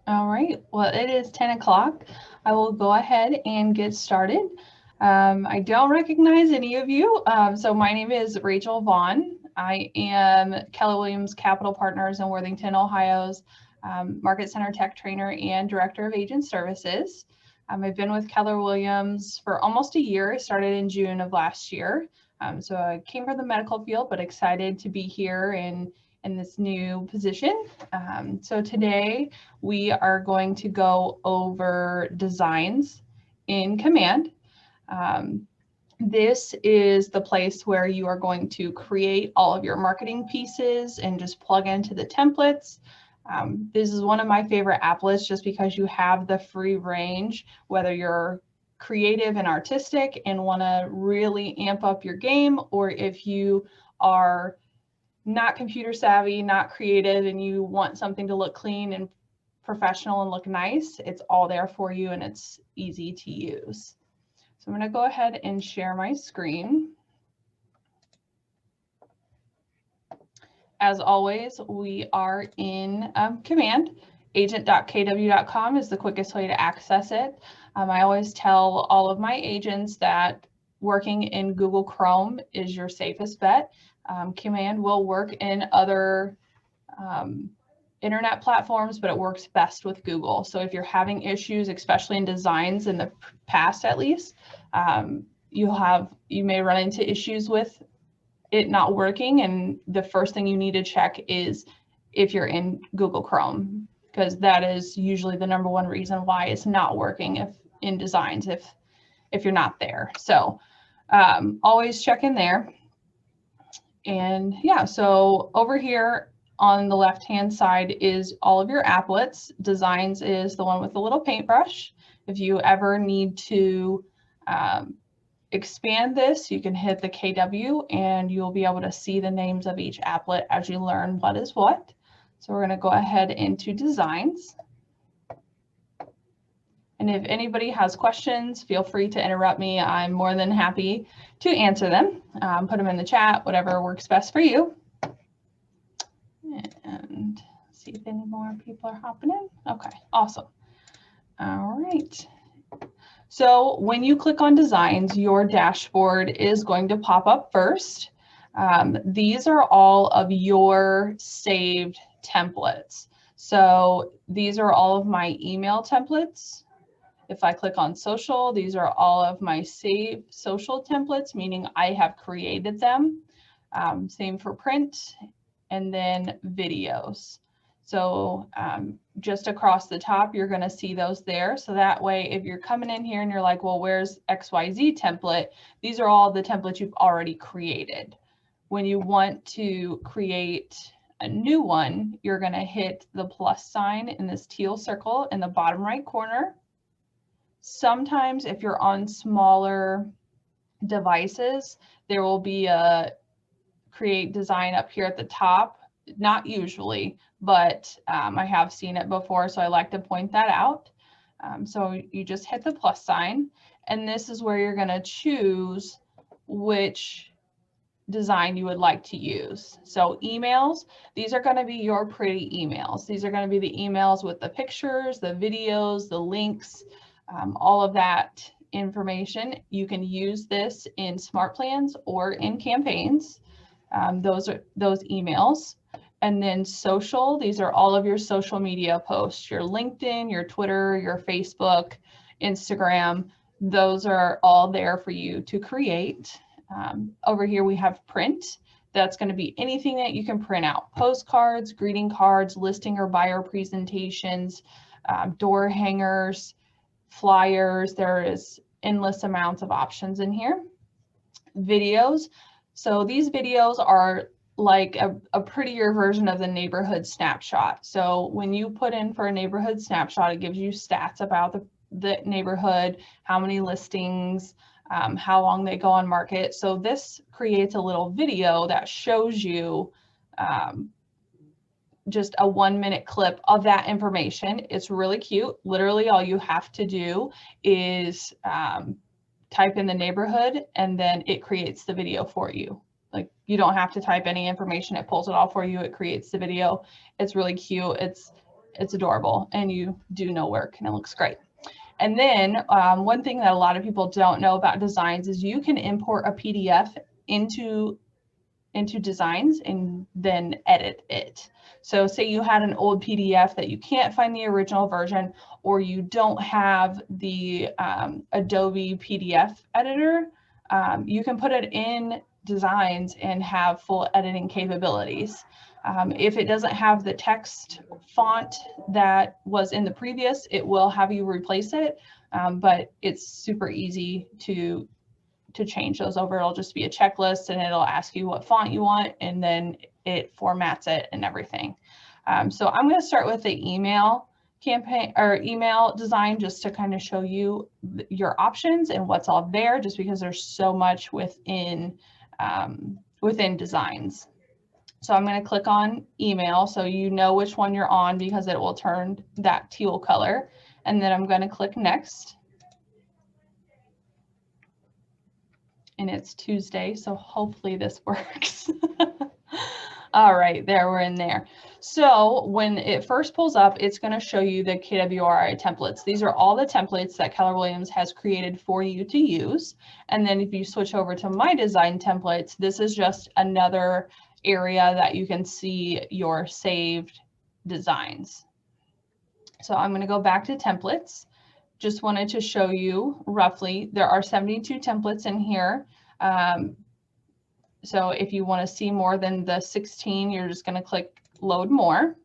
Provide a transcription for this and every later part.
All right, well, it is 10 o'clock. I will go ahead and get started. I don't recognize any of you. So my name is Rachel Vaughn. I am Keller Williams Capital Partners in Worthington, Ohio's Market Center Tech Trainer and Director of Agent Services. I've been with Keller Williams for almost a year. I started in June of last year. So I came from the medical field, but excited to be here in this new position. So today we are going to go over designs in Command. This is the place where you are going to create all of your marketing pieces and just plug into the templates. This is one of my favorite applets just because you have the free range, whether you're creative and artistic and want to really amp up your game, or if you are not computer savvy, not creative, and you want something to look clean and professional and look nice, it's all there for you and it's easy to use. So I'm going to go ahead and share my screen. As always, we are in Command. Agent.kw.com is the quickest way to access it. I always tell all of my agents that working in Google Chrome is your safest bet. Command will work in other internet platforms, but it works best with Google. So if you're having issues, especially in designs in the past at least, you may run into issues with it not working, and the first thing you need to check is if you're in Google Chrome, because that is usually the number one reason why it's not working if in designs, if you're not there. So always check in there. And yeah, so over here on the left-hand side is all of your applets. Designs is the one with the little paintbrush. If you ever need to expand this, you can hit the KW and you'll be able to see the names of each applet as you learn what is what. So we're going to go ahead into designs. And if anybody has questions, feel free to interrupt me. I'm more than happy to answer them. Put them in the chat, whatever works best for you. And see if any more people are hopping in. Okay, awesome. All right. So when you click on designs, your dashboard is going to pop up first. These are all of your saved templates. So these are all of my email templates. If I click on social, these are all of my saved social templates, meaning I have created them. Same for print, and then videos. So just across the top, you're going to see those there. So that way, if you're coming in here and you're like, well, where's XYZ template? These are all the templates you've already created. When you want to create a new one, you're going to hit the plus sign in this teal circle in the bottom right corner. Sometimes if you're on smaller devices, there will be a create design up here at the top. Not usually, but I have seen it before, so I like to point that out. So you just hit the plus sign, and this is where you're going to choose which design you would like to use. So emails, these are going to be your pretty emails. These are going to be the emails with the pictures, the videos, the links, all of that information. You can use this in Smart Plans or in campaigns. Those are those emails. And then social, these are all of your social media posts, your LinkedIn, your Twitter, your Facebook, Instagram. Those are all there for you to create. Over here we have print. That's going to be anything that you can print out. Postcards, greeting cards, listing or buyer presentations, door hangers, flyers. There is endless amounts of options in here. Videos. So these videos are like a prettier version of the neighborhood snapshot. So when you put in for a neighborhood snapshot, it gives you stats about the neighborhood, how many listings, how long they go on market. So this creates a little video that shows you just a 1-minute clip of that information. It's really cute. Literally all you have to do is type in the neighborhood and then it creates the video for you. Like you don't have to type any information. It pulls it all for you. It creates the video. It's really cute. It's it's adorable, and you do no work and it looks great. And then one thing that a lot of people don't know about Designs is you can import a PDF into Designs and then edit it. So say you had an old PDF that you can't find the original version, or you don't have the Adobe PDF editor, you can put it in Designs and have full editing capabilities. If it doesn't have the text font that was in the previous, it will have you replace it, but it's super easy to change those over. It'll just be a checklist, and it'll ask you what font you want, and then it formats it and everything. So I'm going to start with the email campaign or email design, just to kind of show you your options and what's all there, just because there's so much within Designs. So I'm going to click on email so you know which one you're on, because it will turn that teal color. And then I'm going to click next. And it's Tuesday, so hopefully this works. All right, there, we're in there. So when it first pulls up, it's going to show you the KWRI templates. These are all the templates that Keller Williams has created for you to use. And then if you switch over to My Design Templates, this is just another area that you can see your saved designs. So I'm going to go back to templates. Just wanted to show you roughly, there are 72 templates in here. So if you want to see more than the 16, you're just going to click load more.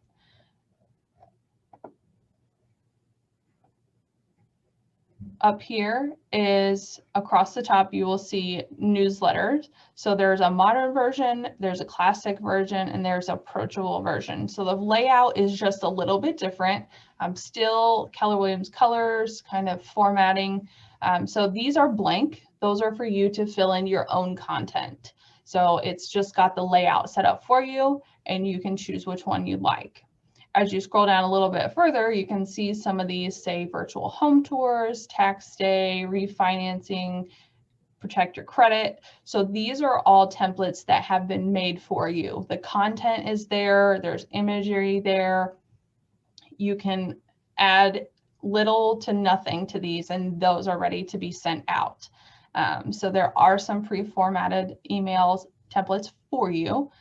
Up here is across the top, you will see newsletters. So there's a modern version, there's a classic version, and there's an approachable version. So the layout is just a little bit different. Still Keller Williams colors, kind of formatting. So these are blank. Those are for you to fill in your own content. So it's just got the layout set up for you, and you can choose which one you'd like. As you scroll down a little bit further, you can see some of these say virtual home tours, tax day, refinancing, protect your credit. So these are all templates that have been made for you. The content is there, there's imagery there. You can add little to nothing to these, and those are ready to be sent out. So there are some pre-formatted emails templates for you.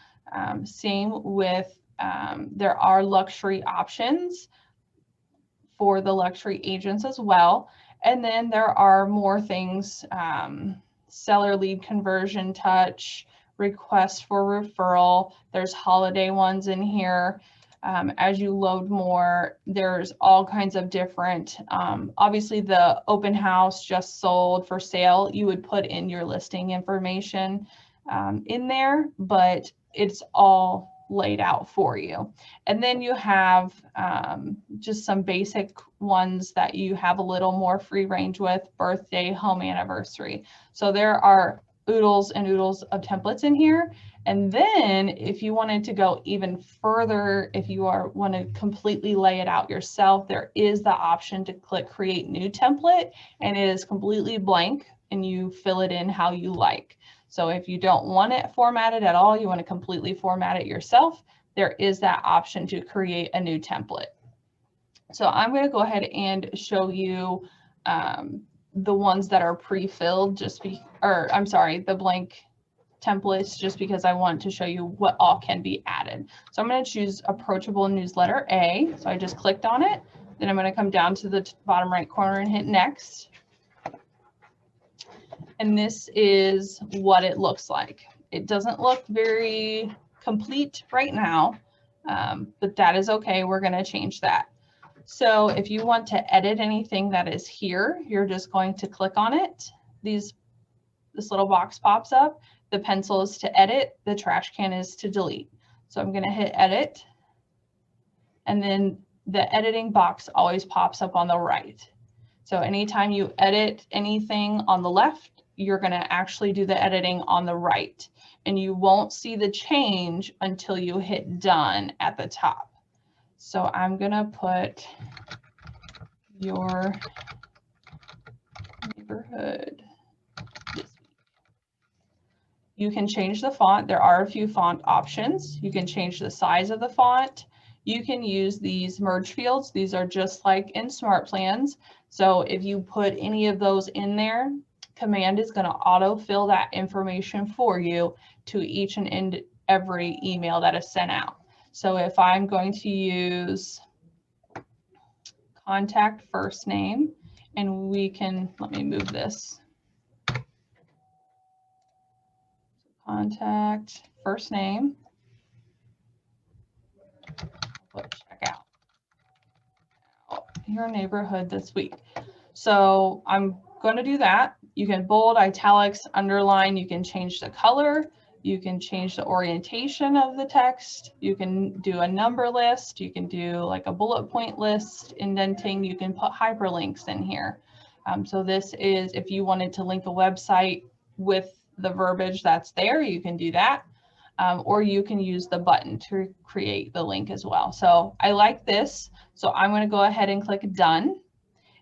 Same with there are luxury options for the luxury agents as well. And then there are more things, seller lead conversion touch, request for referral. There's holiday ones in here. As you load more, there's all kinds of different, obviously the open house, just sold, for sale, you would put in your listing information in there, but it's all laid out for you. And then you have just some basic ones that you have a little more free range with: birthday, home anniversary. So there are oodles and oodles of templates in here. And then if you wanted to go even further, if you want to completely lay it out yourself, there is the option to click create new template, and it is completely blank, and you fill it in how you like. So if you don't want it formatted at all, you want to completely format it yourself, there is that option to create a new template. So I'm going to go ahead and show you the ones that are pre-filled, the blank templates, just because I want to show you what all can be added. So I'm going to choose approachable newsletter A. So I just clicked on it. Then I'm going to come down to the bottom right corner and hit next. And this is what it looks like. It doesn't look very complete right now, but that is okay. We're going to change that. So if you want to edit anything that is here, you're just going to click on it. This little box pops up. The pencil is to edit. The trash can is to delete. So I'm going to hit edit. And then the editing box always pops up on the right. So anytime you edit anything on the left, you're going to actually do the editing on the right. And you won't see the change until you hit done at the top. So I'm going to put your neighborhood this week. You can change the font. There are a few font options. You can change the size of the font. you can use these merge fields. These are just like in Smart Plans. So if you put any of those in there, Command is going to autofill that information for you to each and every email that is sent out. So if I'm going to use contact first name, and we can, let me move this. Contact first name. Check out your neighborhood this week. So I'm going to do that. You can bold, italics, underline. You can change the color. You can change the orientation of the text. You can do a number list. You can do like a bullet point list, indenting. You can put hyperlinks in here. So this is if you wanted to link a website with the verbiage that's there, you can do that. Or you can use the button to create the link as well. So I like this. So I'm going to go ahead and click done.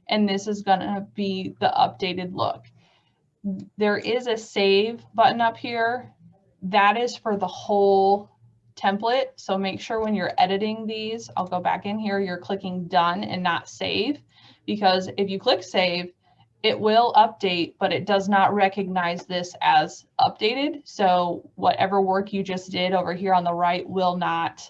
And this is going to be the updated look. There is a save button up here. That is for the whole template. So make sure when you're editing these, I'll go back in here, you're clicking done and not save, because if you click save, it will update, but it does not recognize this as updated. So whatever work you just did over here on the right will not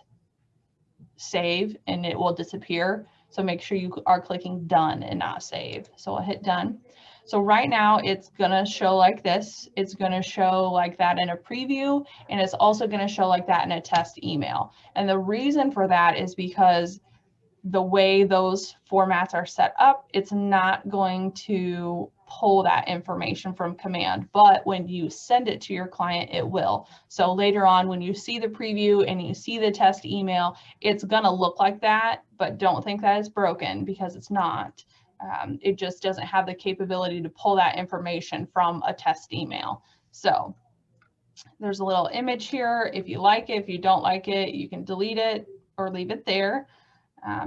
save and it will disappear. So make sure you are clicking done and not save. So I'll hit done. So right now it's gonna show like this. It's gonna show like that in a preview, and it's also gonna show like that in a test email. And the reason for that is because the way those formats are set up, it's not going to pull that information from Command, but when you send it to your client, it will. So later on, when you see the preview and you see the test email, it's gonna look like that, but don't think that it's broken, because it's not. It just doesn't have the capability to pull that information from a test email. So there's a little image here. If you like it, if you don't like it, you can delete it or leave it there.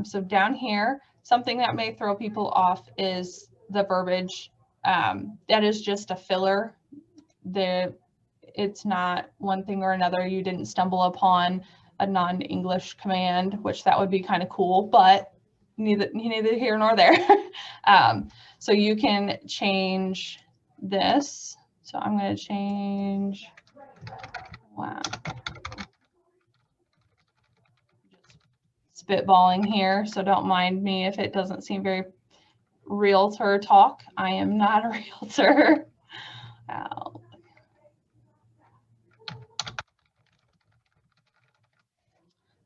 So down here, something that may throw people off is the verbiage. That is just a filler. It's not one thing or another. You didn't stumble upon a non-English command, which that would be kind of cool, but neither here nor there. So you can change this. So I'm going to change, wow. Spitballing here, so don't mind me if it doesn't seem very realtor talk. I am not a realtor.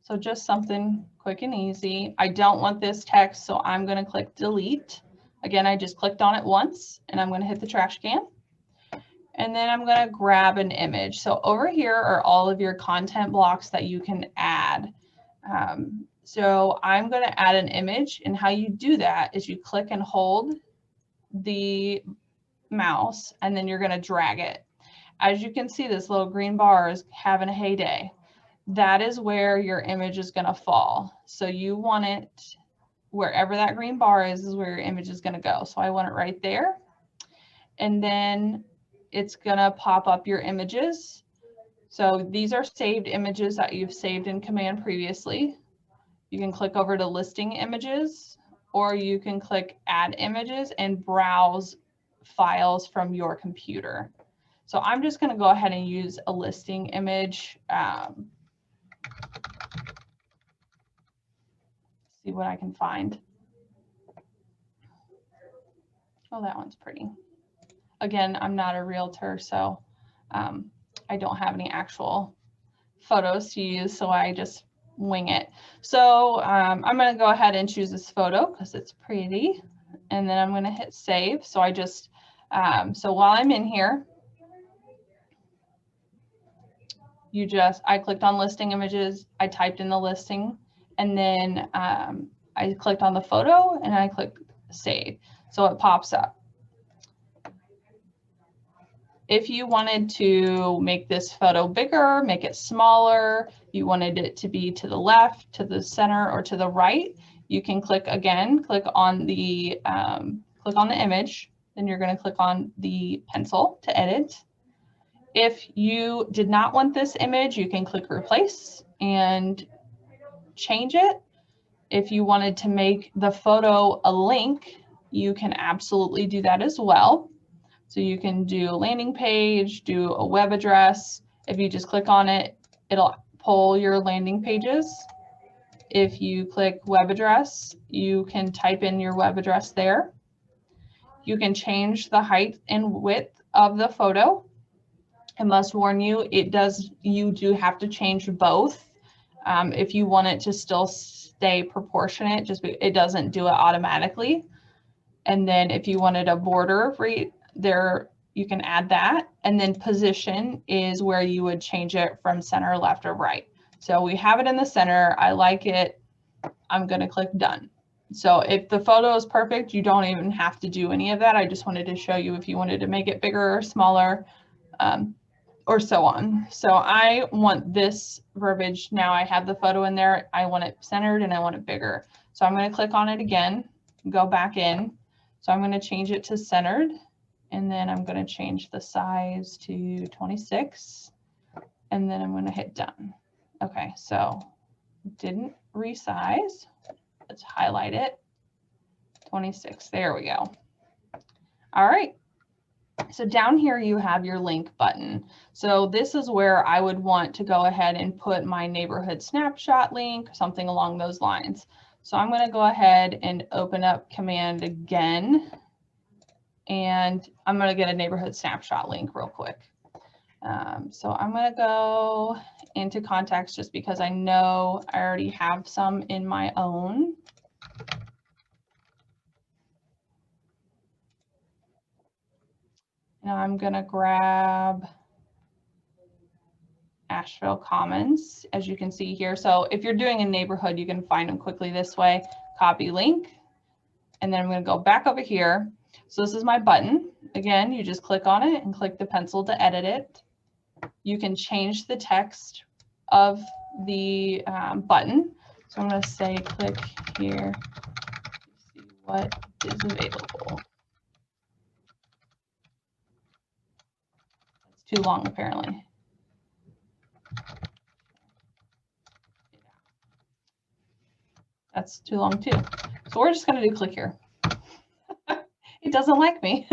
So just something quick and easy. I don't want this text, so I'm going to click delete. Again, I just clicked on it once, and I'm going to hit the trash can. And then I'm going to grab an image. So over here are all of your content blocks that you can add. So I'm going to add an image, and how you do that is you click and hold the mouse, and then you're going to drag it. As you can see, this little green bar is having a heyday. That is where your image is going to fall. So you want it wherever that green bar is where your image is going to go. So I want it right there. And then it's going to pop up your images. So these are saved images that you've saved in Command previously. You can click over to listing images, or you can click add images and browse files from your computer. So I'm just going to go ahead and use a listing image. See what I can find. Oh, that one's pretty. Again, I'm not a realtor, so I don't have any actual photos to use, so I just wing it. So I'm going to go ahead and choose this photo because it's pretty, and then I'm going to hit save. So I just, so while I'm in here, I clicked on listing images, I typed in the listing, and then I clicked on the photo and I clicked save. So it pops up. If you wanted to make this photo bigger, make it smaller, you wanted it to be to the left, to the center, or to the right, you can click on the image, then you're going to click on the pencil to edit. If you did not want this image, you can click replace, and change it. If you wanted to make the photo a link, you can absolutely do that as well. So you can do a landing page, do a web address. If you just click on it, it'll pull your landing pages. If you click web address, you can type in your web address there. You can change the height and width of the photo. I must warn you, you do have to change both. If you want it to still stay proportionate, it doesn't do it automatically. And then if you wanted a border right there, you can add that. And then position is where you would change it from center, left, or right. So we have it in the center. I like it. I'm going to click done. So if the photo is perfect, you don't even have to do any of that. I just wanted to show you if you wanted to make it bigger or smaller, or so on. So I want this verbiage. Now I have the photo in there. I want it centered and I want it bigger. So I'm going to click on it again, go back in. So I'm going to change it to centered, and then I'm going to change the size to 26, and then I'm going to hit done. Okay, so didn't resize. Let's highlight it. 26, there we go. All right. So down here you have your link button. So this is where I would want to go ahead and put my neighborhood snapshot link, something along those lines. So I'm going to go ahead and open up Command again, and I'm going to get a neighborhood snapshot link real quick. So I'm going to go into contacts just because I know I already have some in my own. Now I'm going to grab Asheville Commons, as you can see here. So if you're doing a neighborhood, you can find them quickly this way. Copy link. And then I'm going to go back over here. So this is my button. Again, you just click on it and click the pencil to edit it. You can change the text of the button. So I'm going to say click here to see what is available. It's too long, apparently. That's too long too. So we're just going to do click here. It doesn't like me.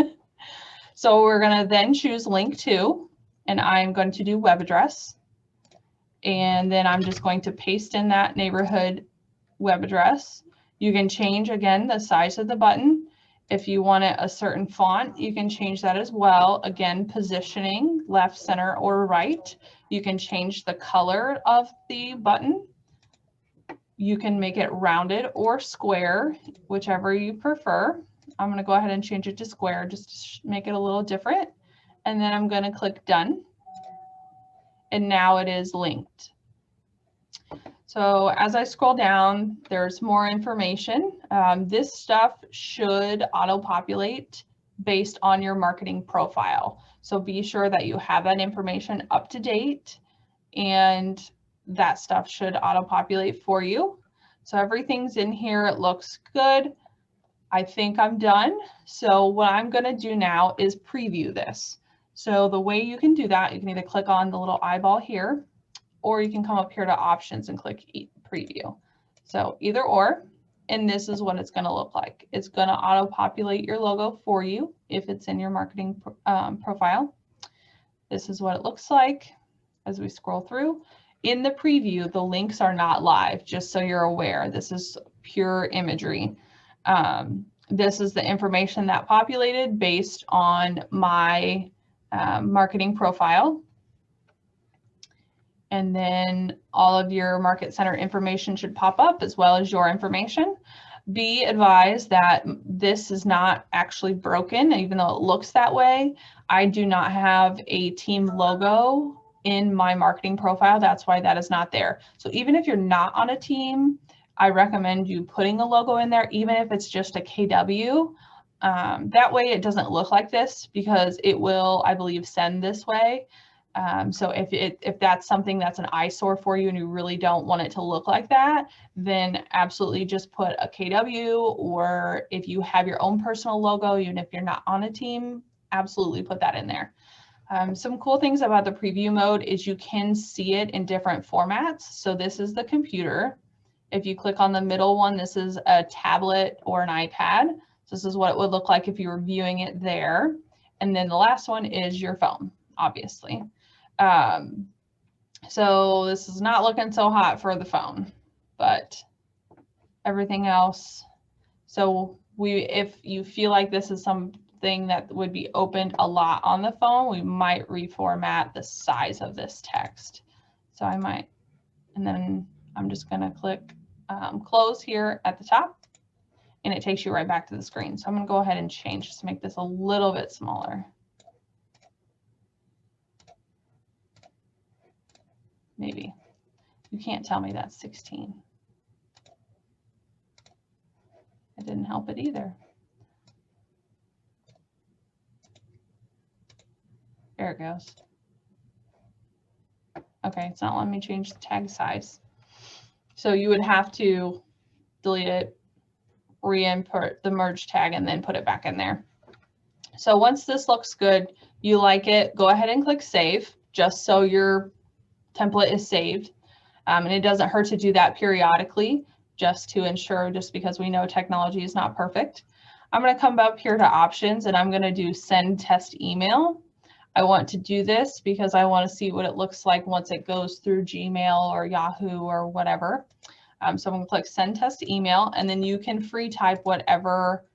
So we're going to then choose link to, and I'm going to do web address. And then I'm just going to paste in that neighborhood web address. You can change again the size of the button. If you want it a certain font, you can change that as well. Again, positioning left, center, or right. You can change the color of the button. You can make it rounded or square, whichever you prefer. I'm going to go ahead and change it to square just to make it a little different. And then I'm going to click done. And now it is linked. So as I scroll down, there's more information. This stuff should auto-populate based on your marketing profile. So be sure that you have that information up to date, and that stuff should auto-populate for you. So everything's in here. It looks good. I think I'm done. So what I'm going to do now is preview this. So the way you can do that, you can either click on the little eyeball here, or you can come up here to options and click preview. So either or, and this is what it's going to look like. It's going to auto-populate your logo for you if it's in your marketing profile. This is what it looks like as we scroll through. In the preview, the links are not live, just so you're aware. This is pure imagery. This is the information that populated based on my marketing profile. And then all of your Market Center information should pop up, as well as your information. Be advised that this is not actually broken, even though it looks that way. I do not have a team logo in my marketing profile. That's why that is not there. So even if you're not on a team, I recommend you putting a logo in there, even if it's just a KW. That way it doesn't look like this, because it will, I believe, send this way. So if that's something that's an eyesore for you and you really don't want it to look like that, then absolutely just put a KW, or if you have your own personal logo, even if you're not on a team, absolutely put that in there. Some cool things about the preview mode is you can see it in different formats. So this is the computer, If you click on the middle one, this is a tablet or an iPad. So this is what it would look like if you were viewing it there. And then the last one is your phone, obviously. So this is not looking so hot for the phone, but everything else. So if you feel like this is something that would be opened a lot on the phone, we might reformat the size of this text. So I might, and then I'm just going to click close here at the top, and it takes you right back to the screen. So I'm going to go ahead and change just to make this a little bit smaller. Maybe. You can't tell me that's 16. It didn't help it either. There it goes. Okay, it's not letting me change the tag size. So you would have to delete it, re-input the merge tag, and then put it back in there. So once this looks good, you like it, go ahead and click save, just so your template is saved. And it doesn't hurt to do that periodically, just to ensure, just because we know technology is not perfect. I'm going to come up here to options, and I'm going to do send test email. I want to do this because I want to see what it looks like once it goes through Gmail or Yahoo or whatever. So I'm going to click send test email, and then you can free type whatever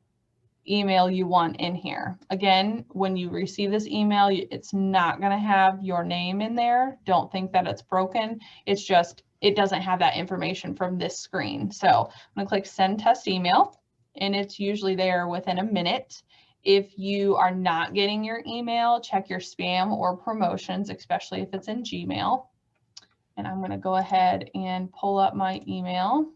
email you want in here. Again, when you receive this email, it's not going to have your name in there. Don't think that it's broken. It's just, it doesn't have that information from this screen. So I'm going to click send test email, and it's usually there within a minute. If you are not getting your email, check your spam or promotions, especially if it's in Gmail. And I'm going to go ahead and pull up my email.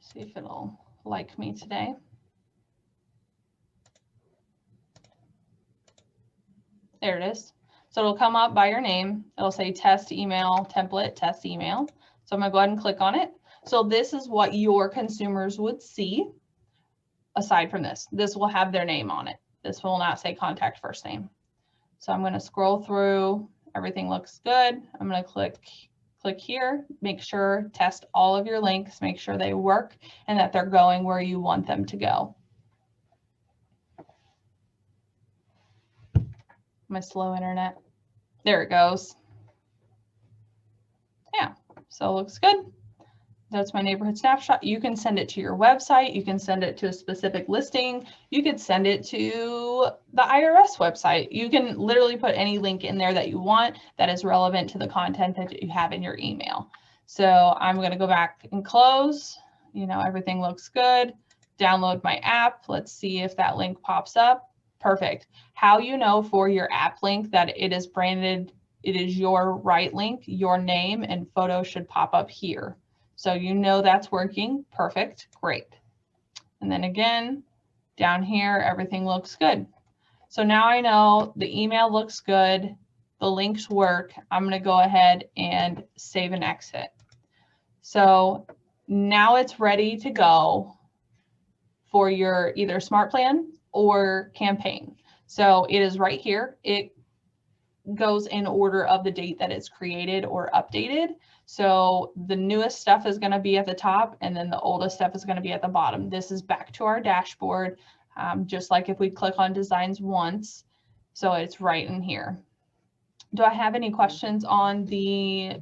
See if it'll like me today. There it is. So it'll come up by your name. It'll say test email template, test email. So I'm going to go ahead and click on it. So this is what your consumers would see. Aside from this, this will have their name on it. This will not say contact first name. So I'm going to scroll through. Everything looks good. I'm going to click here, make sure, test all of your links, make sure they work and that they're going where you want them to go. My slow internet. There it goes. Yeah, so it looks good. That's my neighborhood snapshot. You can send it to your website. You can send it to a specific listing. You could send it to the IRS website. You can literally put any link in there that you want that is relevant to the content that you have in your email. So I'm going to go back and close. You know, everything looks good. Download my app. Let's see if that link pops up. Perfect. How you know for your app link that it is branded, it is your right link, your name and photo should pop up here. So you know that's working. Perfect. Great. And then again, down here, everything looks good. So now I know the email looks good. The links work. I'm going to go ahead and save and exit. So now it's ready to go for your either smart plan or campaign. So it is right here. It goes in order of the date that it's created or updated. So the newest stuff is going to be at the top, and then the oldest stuff is going to be at the bottom. This is back to our dashboard, just like if we click on designs once. So it's right in here. Do I have any questions on the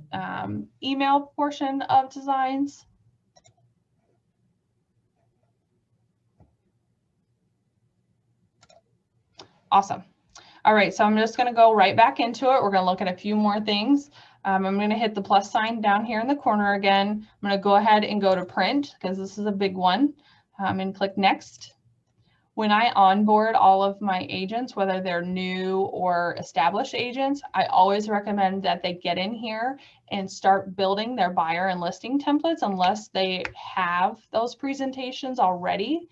email portion of designs? Awesome. All right, so I'm just going to go right back into it. We're going to look at a few more things. I'm going to hit the plus sign down here in the corner again. I'm going to go ahead and go to print because this is a big one, and click next. When I onboard all of my agents, whether they're new or established agents, I always recommend that they get in here and start building their buyer and listing templates unless they have those presentations already,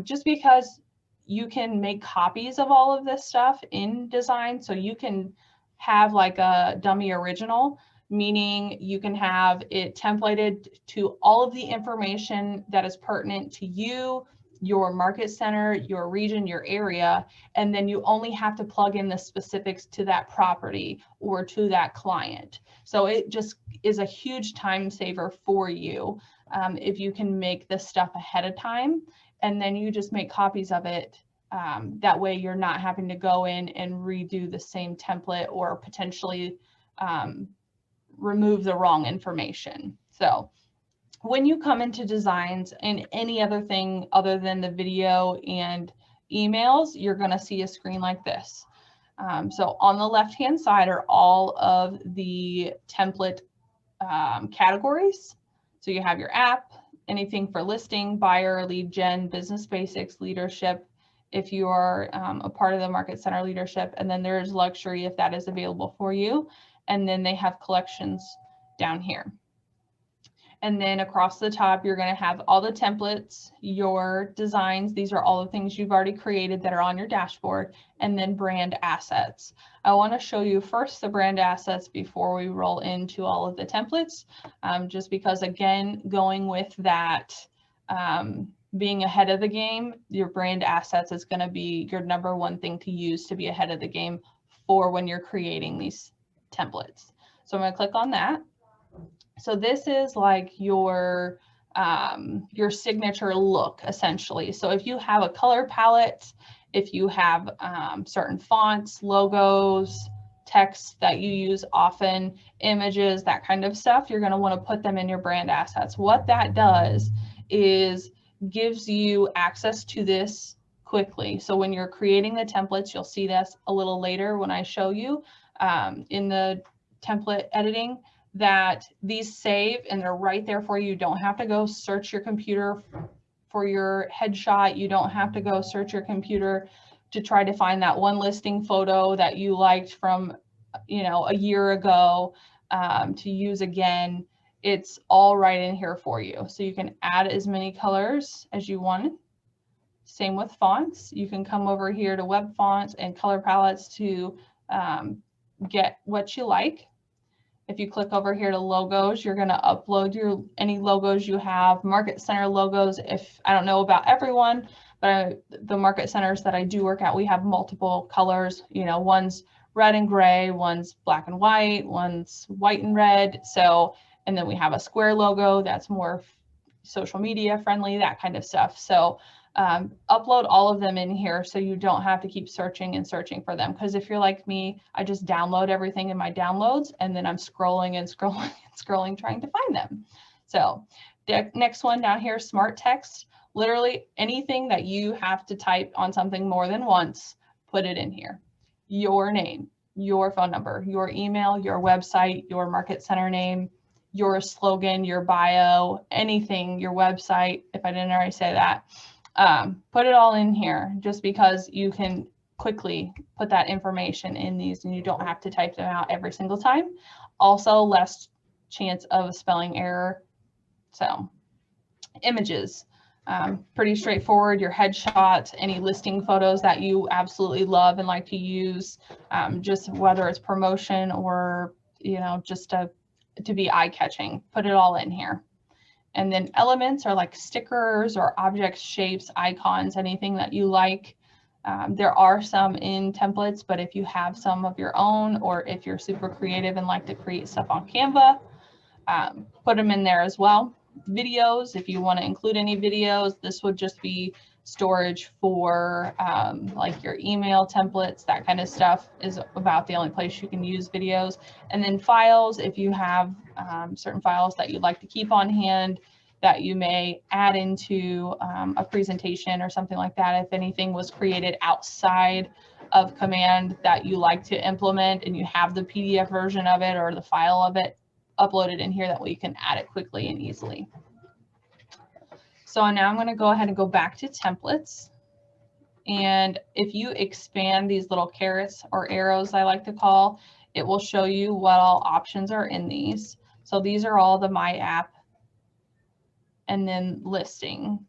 just because you can make copies of all of this stuff in design. So you can have like a dummy original, meaning you can have it templated to all of the information that is pertinent to you, your market center, your region, your area, and then you only have to plug in the specifics to that property or to that client. So it just is a huge time saver for you if you can make this stuff ahead of time, and then you just make copies of it. That way you're not having to go in and redo the same template or potentially remove the wrong information. So when you come into designs and any other thing other than the video and emails, you're going to see a screen like this. So on the left-hand side are all of the template categories. So you have your app, anything for listing, buyer, lead gen, business basics, leadership, if you are a part of the Market Center leadership, and then there's luxury if that is available for you. And then they have collections down here. And then across the top, you're going to have all the templates, your designs. These are all the things you've already created that are on your dashboard, and then brand assets. I want to show you first the brand assets before we roll into all of the templates, just because, again, going with that, being ahead of the game, your brand assets is going to be your #1 thing to use to be ahead of the game for when you're creating these templates. So I'm going to click on that. So this is like your signature look, essentially. So if you have a color palette, if you have certain fonts, logos, text that you use often, images, that kind of stuff, you're going to want to put them in your brand assets. What that does is gives you access to this quickly. So when you're creating the templates, you'll see this a little later when I show you in the template editing, that these save and they're right there for you. You don't have to go search your computer for your headshot. You don't have to go search your computer to try to find that one listing photo that you liked from, you know, a year ago to use again. It's all right in here for you. So you can add as many colors as you want. Same with fonts. You can come over here to web fonts and color palettes to get what you like. If you click over here to logos, you're going to upload any logos you have, Market Center logos. If I don't know about everyone, but the Market Centers that I do work at, we have multiple colors. You know, one's red and gray, one's black and white, one's white and red. So, and then we have a square logo that's more social media friendly, that kind of stuff. So upload all of them in here so you don't have to keep searching and searching for them. Because if you're like me, I just download everything in my downloads and then I'm scrolling and scrolling and scrolling trying to find them. So the next one down here, smart text. Literally anything that you have to type on something more than once, put it in here. Your name, your phone number, your email, your website, your Market Center name, your slogan, your bio, anything, your website, if I didn't already say that. Put it all in here just because you can quickly put that information in these and you don't have to type them out every single time. Also, less chance of a spelling error. So images, pretty straightforward. Your headshots, any listing photos that you absolutely love and like to use, just whether it's promotion or, you know, just to be eye-catching, put it all in here. And then elements are like stickers or objects, shapes, icons, anything that you like. There are some in templates, but if you have some of your own, or if you're super creative and like to create stuff on Canva, put them in there as well. Videos, if you want to include any videos, this would just be storage for like your email templates, that kind of stuff is about the only place you can use videos. And then files, if you have certain files that you'd like to keep on hand that you may add into a presentation or something like that. If anything was created outside of Command that you like to implement and you have the PDF version of it or the file of it, upload it in here. That way you can add it quickly and easily. So now I'm going to go ahead and go back to templates. And if you expand these little carrots or arrows, I like to call, it will show you what all options are in these. So these are all the My App and then listing.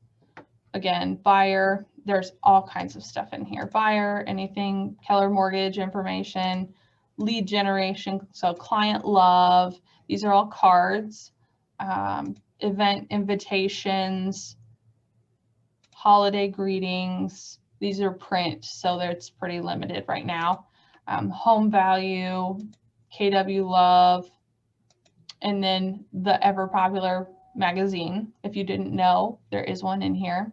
Again, buyer, there's all kinds of stuff in here. Buyer, anything, Keller Mortgage information, lead generation, so client love. These are all cards. Event invitations, holiday greetings. These are print, so it's pretty limited right now. Home value, KW Love, and then the ever popular magazine. If you didn't know, there is one in here.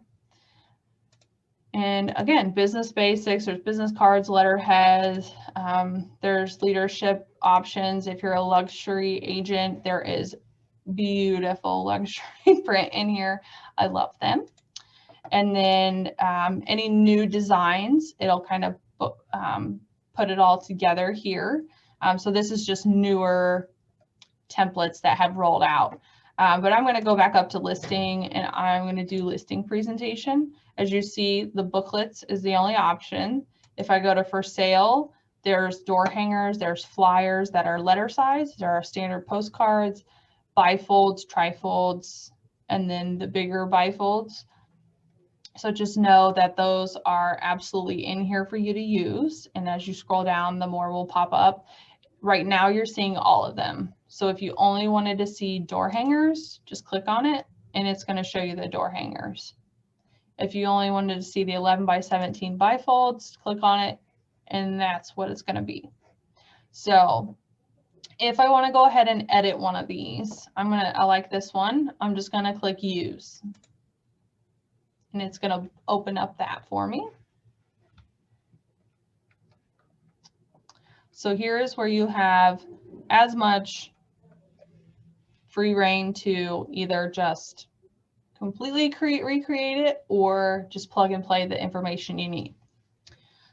And again, business basics, there's business cards, letterheads, there's leadership options. If you're a luxury agent, there is beautiful luxury print in here. I love them. And then any new designs, it'll kind of put it all together here. So this is just newer templates that have rolled out. But I'm going to go back up to listing, and I'm going to do listing presentation. As you see, the booklets is the only option. If I go to for sale, there's door hangers, there's flyers that are letter size, there are standard postcards, bifolds, trifolds, and then the bigger bifolds. So just know that those are absolutely in here for you to use. And as you scroll down, the more will pop up. Right now, you're seeing all of them. So if you only wanted to see door hangers, just click on it and it's going to show you the door hangers. If you only wanted to see the 11 by 17 bifolds, click on it and that's what it's going to be. So if I want to go ahead and edit one of these, I like this one. I'm just going to click use. And it's going to open up that for me. So here is where you have as much free reign to either just completely recreate it or just plug and play the information you need.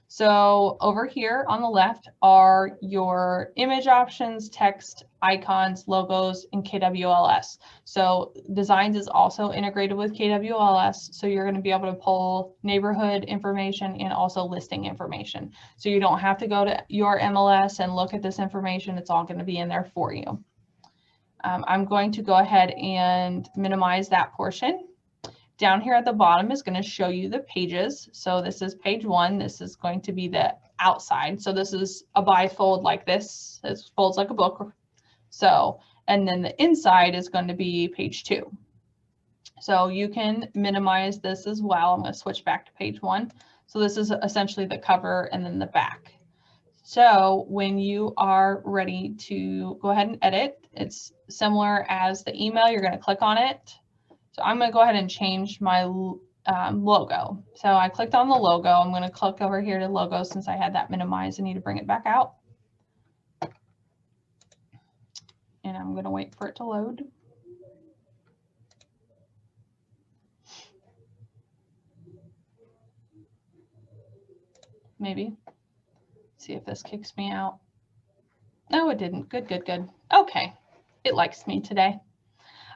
So over here on the left are your image options, text, icons, logos, and KWLS. So Designs is also integrated with KWLS. So you're going to be able to pull neighborhood information and also listing information. So you don't have to go to your MLS and look at this information. It's all going to be in there for you. I'm going to go ahead and minimize that portion. Down here at the bottom is going to show you the pages. So this is page 1. This is going to be the outside. So this is a bifold like this. It folds like a book. So, and then the inside is going to be page 2. So you can minimize this as well. I'm going to switch back to page 1. So this is essentially the cover and then the back. So when you are ready to go ahead and edit, it's similar as the email. You're going to click on it. So I'm going to go ahead and change my logo. So I clicked on the logo. I'm going to click over here to logo since I had that minimized. I need to bring it back out. And I'm going to wait for it to load. Maybe. See if this kicks me out. No, it didn't. Good, good, good. Okay. It likes me today.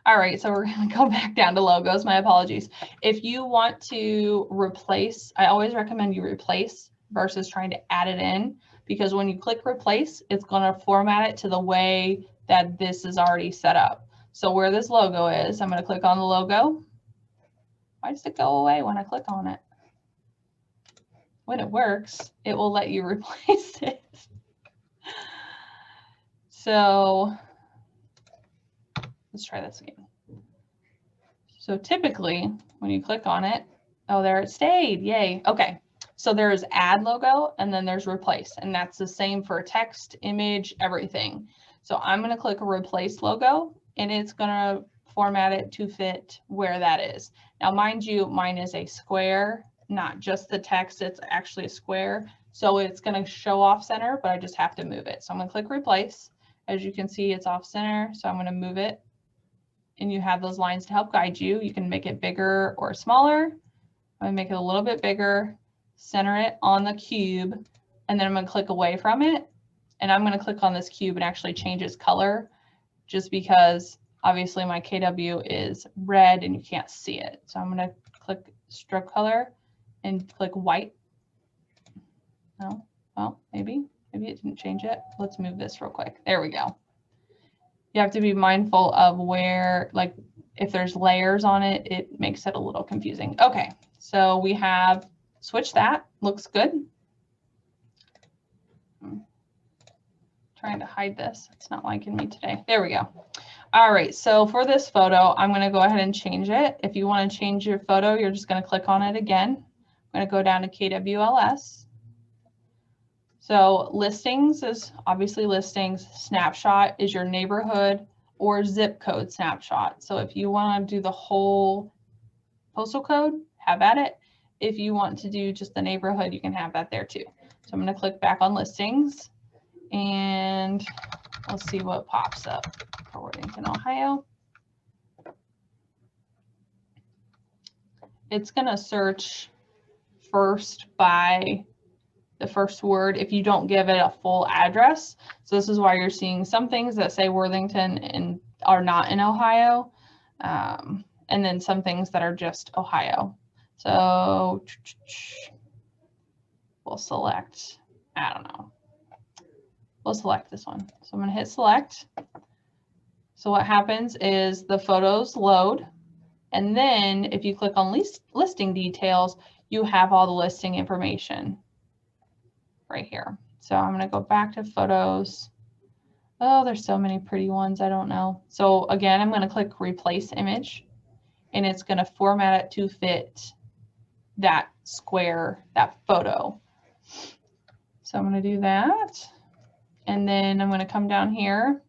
All right, so we're going to go back down to logos. My apologies. If you want to replace, I always recommend you replace versus trying to add it in, because when you click replace, it's going to format it to the way that this is already set up. So where this logo is, I'm going to click on the logo. Why does it go away when I click on it? When it works, it will let you replace it. So let's try this again. So typically when you click on it, oh, there it stayed. Yay. Okay. So there's add logo and then there's replace, and that's the same for text, image, everything. So I'm going to click a replace logo and it's going to format it to fit where that is. Now, mind you, mine is a square, not just the text. It's actually a square. So it's going to show off center, but I just have to move it. So I'm going to click replace. As you can see, it's off center. So I'm going to move it. And you have those lines to help guide you. You can make it bigger or smaller. I'm going to make it a little bit bigger, center it on the cube, and then I'm going to click away from it. And I'm going to click on this cube and actually change its color, just because obviously my KW is red and you can't see it. So I'm going to click stroke color and click white. No, well, maybe it didn't change it. Let's move this real quick. There we go. You have to be mindful of where, like, if there's layers on it, it makes it a little confusing. Okay, so we have switched that. Looks good. I'm trying to hide this. It's not liking me today. There we go. All right, so for this photo, I'm going to go ahead and change it. If you want to change your photo, you're just going to click on it again. I'm going to go down to KWLS. So listings is obviously listings. Snapshot is your neighborhood or zip code snapshot. So if you want to do the whole postal code, have at it. If you want to do just the neighborhood, you can have that there too. So I'm going to click back on listings and let's see what pops up for Worthington, Ohio. It's going to search first by the first word if you don't give it a full address. So this is why you're seeing some things that say Worthington and are not in Ohio, and then some things that are just Ohio. So we'll select, I don't know, we'll select this one. So I'm going to hit select. So what happens is the photos load, and then if you click on listing details, you have all the listing information right here. So I'm going to go back to photos. Oh, there's so many pretty ones. I don't know. So again, I'm going to click replace image, and it's going to format it to fit that square, that photo. So I'm going to do that. And then I'm going to come down here.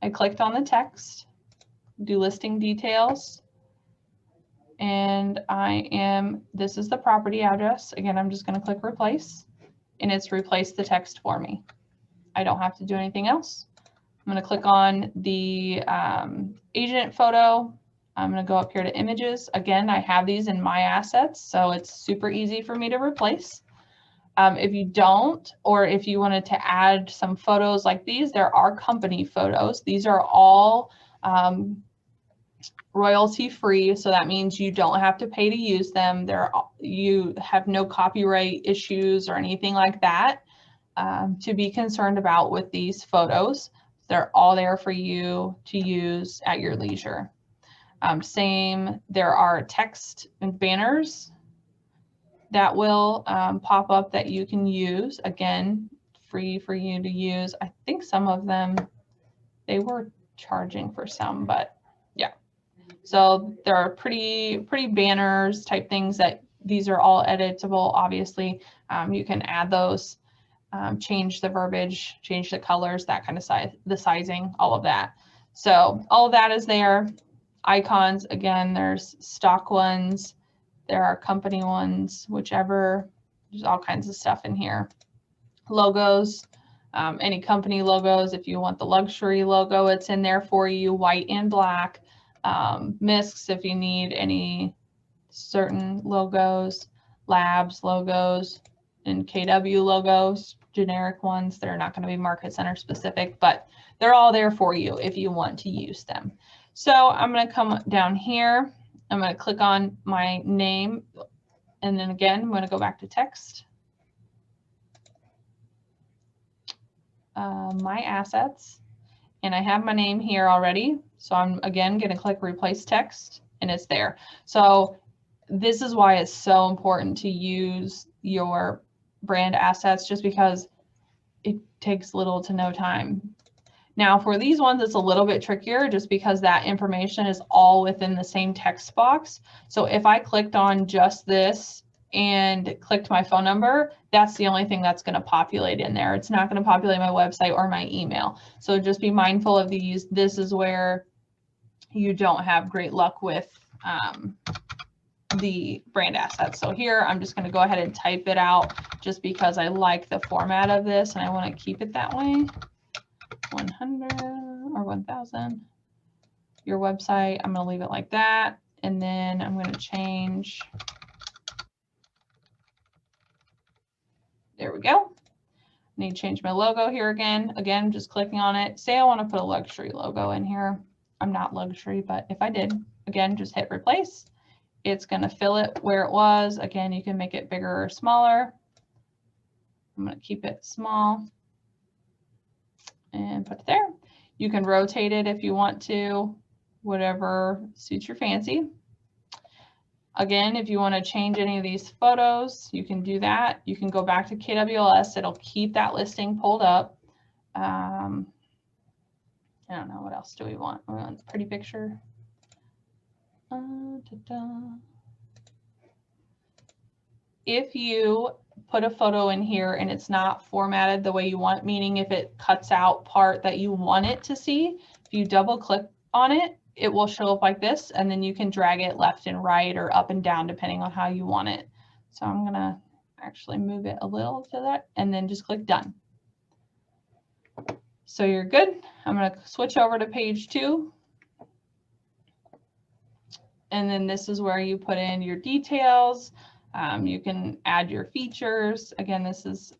I clicked on the text, do listing details. And this is the property address. Again, I'm just going to click replace, and it's replaced the text for me. I don't have to do anything else. I'm going to click on the agent photo. I'm going to go up here to images. Again, I have these in my assets, so it's super easy for me to replace. If you don't, or if you wanted to add some photos like these, there are company photos. These are all royalty free, so that means you don't have to pay to use them. You have no copyright issues or anything like that to be concerned about with these photos. They're all there for you to use at your leisure. There are text and banners that will pop up that you can use. Again, free for you to use. I think some of them, they were charging for some, but yeah. So there are pretty banners type things that these are all editable. Obviously, you can add those, change the verbiage, change the colors, that kind of size, the sizing, all of that. So all of that is there. Icons, again, there's stock ones, there are company ones, whichever. There's all kinds of stuff in here. Logos, any company logos. If you want the luxury logo, it's in there for you, white and black. MISCs, if you need any certain logos, labs logos, and KW logos, generic ones that are not going to be Market Center specific, but they're all there for you if you want to use them. So I'm going to come down here. I'm going to click on my name, and then again, I'm going to go back to text. My assets, and I have my name here already. So I'm again going to click replace text, and it's there. So this is why it's so important to use your brand assets, just because it takes little to no time. Now for these ones, it's a little bit trickier just because that information is all within the same text box. So if I clicked on just this and clicked my phone number, that's the only thing that's going to populate in there. It's not going to populate my website or my email. So just be mindful of these. This is where you don't have great luck with the brand assets. So here, I'm just going to go ahead and type it out just because I like the format of this and I want to keep it that way. 100 or 1000. Your website, I'm going to leave it like that. And then I'm going to change. There we go. I need to change my logo here again. Again, just clicking on it. Say I want to put a luxury logo in here. I'm not luxury, but if I did, again, just hit replace. It's going to fill it where it was. Again, you can make it bigger or smaller. I'm going to keep it small and put it there. You can rotate it if you want to, whatever suits your fancy. Again, if you want to change any of these photos, you can do that. You can go back to KWLS. It'll keep that listing pulled up. And I don't know, what else do we want? We want a pretty picture. If you put a photo in here and it's not formatted the way you want, meaning if it cuts out part that you want it to see, if you double click on it, it will show up like this, and then you can drag it left and right or up and down depending on how you want it. So I'm gonna actually move it a little to that and then just click done. So you're good. I'm gonna switch over to page 2. And then this is where you put in your details. You can add your features. Again, this is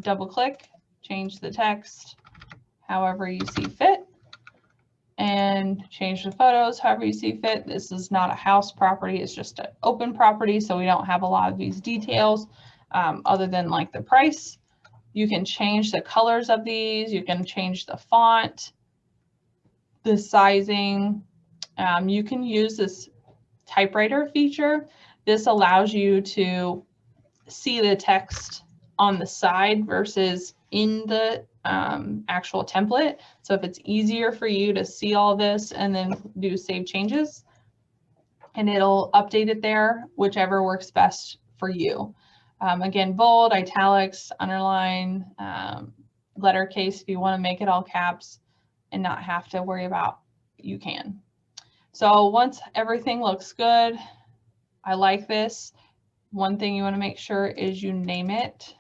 double click, change the text however you see fit, and change the photos however you see fit. This is not a house property, it's just an open property, so we don't have a lot of these details other than like the price. You can change the colors of these, you can change the font, the sizing. You can use this typewriter feature. This allows you to see the text on the side versus in the actual template. So if it's easier for you to see all this and then do save changes, and it'll update it there, whichever works best for you. Again, bold, italics, underline, lettercase if you want to make it all caps and not have to worry about, you can. So once everything looks good, I like this. One thing you want to make sure is you name it.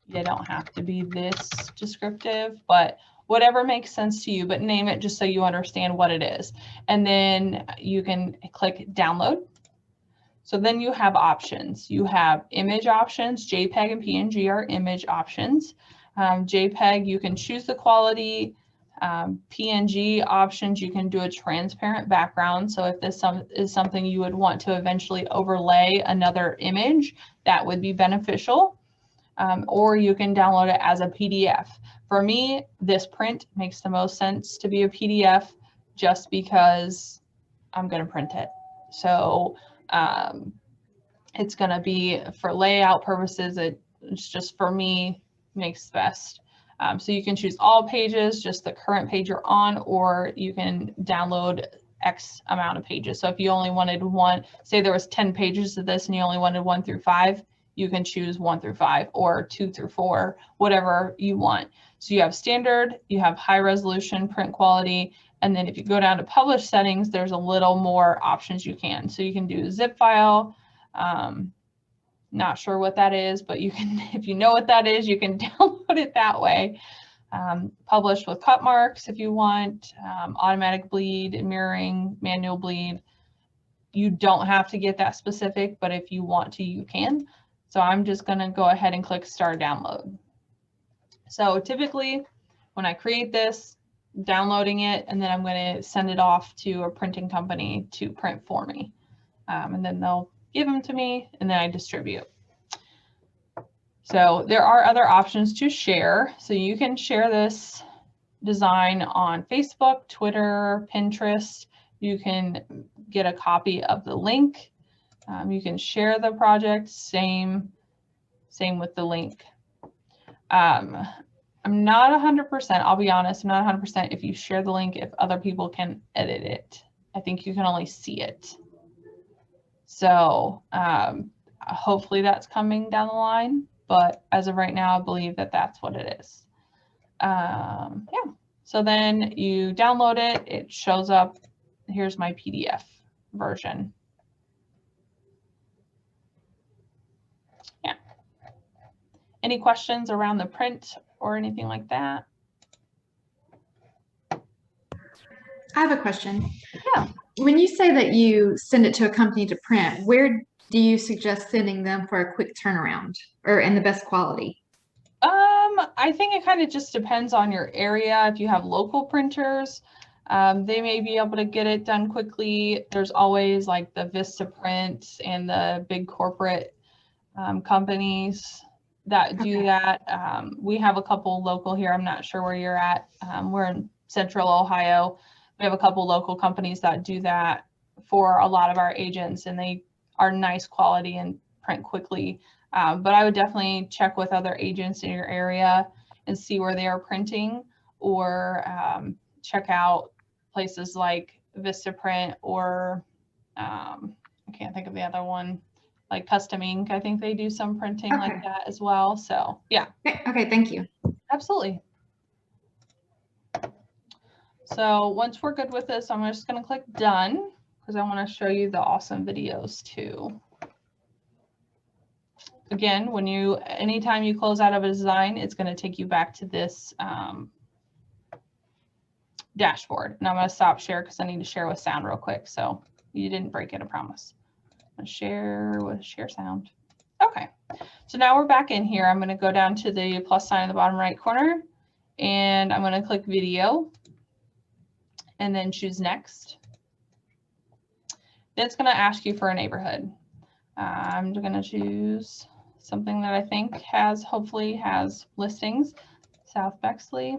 You don't have to be this descriptive, but whatever makes sense to you, but name it just so you understand what it is. And then you can click download. So then you have options. You have image options. JPEG and PNG are image options. JPEG, you can choose the quality. PNG options, you can do a transparent background. So if this is something you would want to eventually overlay another image, that would be beneficial. Or you can download it as a PDF. For me, this print makes the most sense to be a PDF just because I'm going to print it. So it's going to be for layout purposes. It's just for me makes best. So you can choose all pages, just the current page you're on, or you can download X amount of pages. So if you only wanted one, say there was 10 pages of this and you only wanted 1 through 5, you can choose 1 through 5 or 2 through 4, whatever you want. So you have standard, you have high resolution print quality, and then if you go down to publish settings, there's a little more options you can. So you can do zip file. Not sure what that is, but you can, if you know what that is, you can download it that way. Publish with cut marks if you want, automatic bleed, mirroring, manual bleed. You don't have to get that specific, but if you want to, you can. So I'm just going to go ahead and click start download. So typically when I create this, downloading it, and then I'm going to send it off to a printing company to print for me. And then they'll give them to me, and then I distribute. So there are other options to share. So you can share this design on Facebook, Twitter, Pinterest. You can get a copy of the link. You can share the project, same with the link. I'm not 100%, I'll be honest, I'm not 100% if you share the link, if other people can edit it. I think you can only see it. So hopefully that's coming down the line, but as of right now, I believe that that's what it is. Yeah, so then you download it, it shows up, here's my PDF version. Yeah. Any questions around the print or anything like that? I have a question. Yeah. When you say that you send it to a company to print, where do you suggest sending them for a quick turnaround or in the best quality? I think it kind of just depends on your area. If you have local printers, they may be able to get it done quickly. There's always like the Vistaprint and the big corporate companies that do that. We have a couple local here. I'm not sure where you're at. We're in Central Ohio. We have a couple local companies that do that for a lot of our agents, and they are nice quality and print quickly. But I would definitely check with other agents in your area and see where they are printing, or check out places like Vistaprint, or I can't think of the other one, like Custom Ink. I think they do some printing like Okay. that as well. So yeah, Okay, thank you. absolutely. So once we're good with this, I'm just going to click done because I want to show you the awesome videos too. Again, anytime you close out of a design, it's going to take you back to this dashboard. And I'm going to stop share because I need to share with sound real quick. So you didn't break it, I promise. I'm going to share with share sound. Okay, so now we're back in here. I'm going to go down to the plus sign in the bottom right corner, and I'm going to click video and then choose next. Then it's going to ask you for a neighborhood. I'm going to choose something that I think hopefully has listings, South Bexley.